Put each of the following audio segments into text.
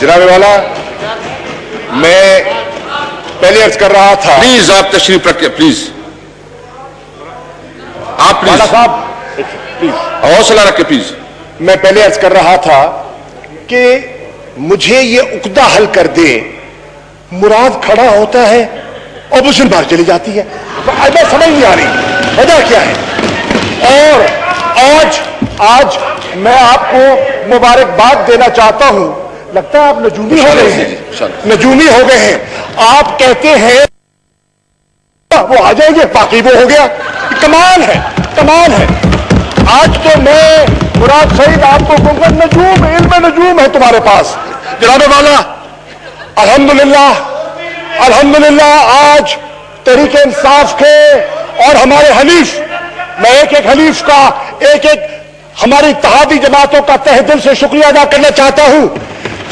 جناب والا میں پہلے عرض کر رہا تھا. پلیز آپ تشریف رکھیں پلیز. آپ پلیز صاحب پلیز حوصلہ رکھیں پلیز. میں پہلے عرض کر رہا تھا کہ مجھے یہ عقدہ حل کر دے. مراد کھڑا ہوتا ہے اپوزیشن باہر چلی جاتی ہے. میں سمجھ نہیں آ رہی وجہ کیا ہے. اور آج میں آپ کو مبارکباد دینا چاہتا ہوں. لگتا ہے آپ نجومی ہو گئے ہیں. نجومی ہو گئے ہیں. آپ کہتے ہیں وہ آ جائیں گے باقی وہ ہو گیا. کمال ہے کمال ہے. آج تو میں مراد سعید آپ کو کہوں گا نجوم علم نجوم ہے تمہارے پاس. جناب والا الحمدللہ آج تحریک انصاف کے اور ہمارے حلیف، میں ایک ایک حلیف کا ایک ہماری اتحادی جماعتوں کا تہ دل سے شکریہ ادا کرنا چاہتا ہوں.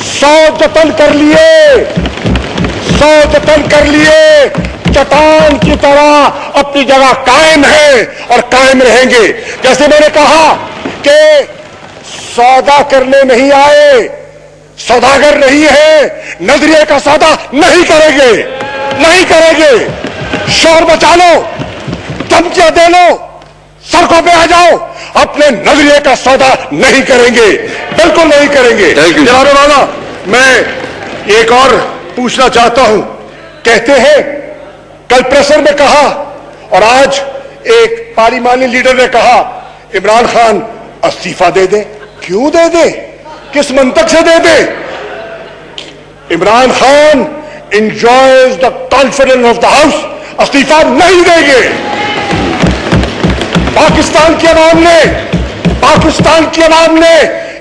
100 جتن کر لیے چٹان کی طرح اپنی جگہ قائم ہے اور قائم رہیں گے. جیسے میں نے کہا کہ سودا کرنے نہیں آئے، سوداگر نہیں ہے، نظریے کا سودا نہیں کریں گے. شور بچا لو، دھمکیاں دے لو، سڑکوں پہ آ جاؤ، اپنے نظریے کا سودا نہیں کریں گے، بالکل نہیں کریں گے. جناب والا میں ایک اور پوچھنا چاہتا ہوں. کہتے ہیں کل پریسر میں کہا اور آج ایک پارلیمانی لیڈر نے کہا عمران خان استعفیٰ دے دے. کیوں دے دے؟ کس منطق سے دے دے؟ Imran Khan enjoys the confidence of the house. استعفیٰ نہیں دیں گے. پاکستان کی عوام نے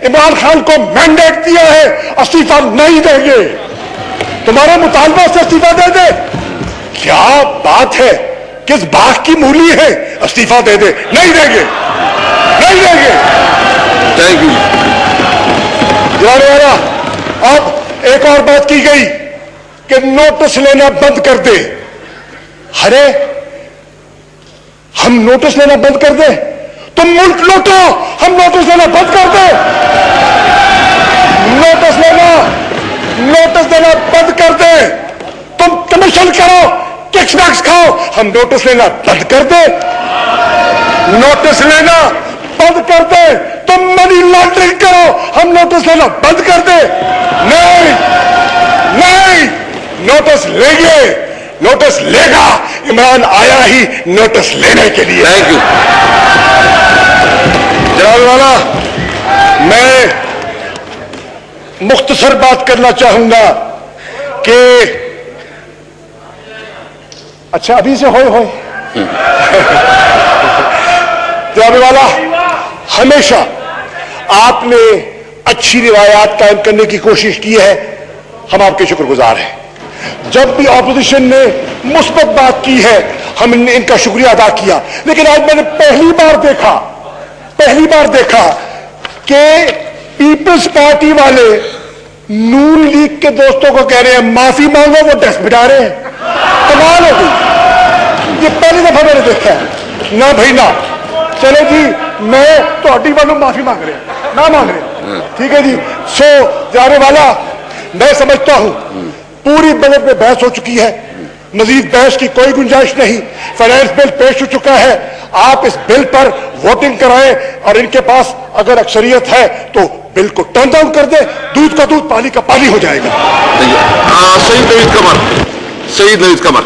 عمران خان کو مینڈیٹ دیا ہے، استعفیٰ نہیں دیں گے. تمہارے مطالبہ سے استعفیٰ دے دے. کیا بات ہے؟ کس باغ کی مولی ہے؟ استعفیٰ دے دے. نہیں دیں گے. Thank you. اب ایک اور بات کی گئی کہ نوٹس لینا بند کر دے. ارے ہم نوٹس لینا بند کر دیں؟ تم ملک لوٹو، ہم نوٹس لینا بند کر دیں. نوٹس دینا بند کر دیں. تم کمیشن کرو، ٹیکس ویکس کھاؤ، ہم نوٹس لینا بند کر دیں. نوٹس لینا بند کر دیں. تم منی لانڈرنگ کرو، ہم نوٹس لینا بند کر دیں. نہیں، نوٹس لیں گے، نوٹس لے گا. عمران آیا ہی نوٹس لینے کے لیے. Thank you. جناب والا میں مختصر بات کرنا چاہوں گا کہ اچھا ابھی سے ہوئے جناب والا ہمیشہ آپ نے اچھی روایات قائم کرنے کی کوشش کی ہے، ہم آپ کے شکر گزار ہیں. جب بھی اپوزیشن نے مثبت بات کی ہے ہم نے ان کا شکریہ ادا کیا. لیکن آج میں نے پہلی بار دیکھا کہ پیپلز پارٹی والے نون لیگ کے دوستوں کو کہہ رہے ہیں معافی مانگو، وہ ڈیسک بٹا رہے ہیں. کمال ہو گئی. یہ پہلی دفعہ میں نے دیکھا ہے. نہ بھائی نہ، چلے جی میں تو ہڈی والوں معافی مانگ رہے ہیں، نہ مانگ رہے ہیں. ٹھیک ہے جی. سو جانے والا میں سمجھتا ہوں پوری بجٹ میں بحث ہو چکی ہے، مزید بحث کی کوئی گنجائش نہیں. فائنانس بل پیش ہو چکا ہے. آپ اس بل پر ووٹنگ کرائیں اور ان کے پاس اگر اکثریت ہے تو بل کو ٹرن ڈاؤن کر دیں. دودھ کا دودھ، پانی کا پانی ہو جائے گا. سعید نوید قمر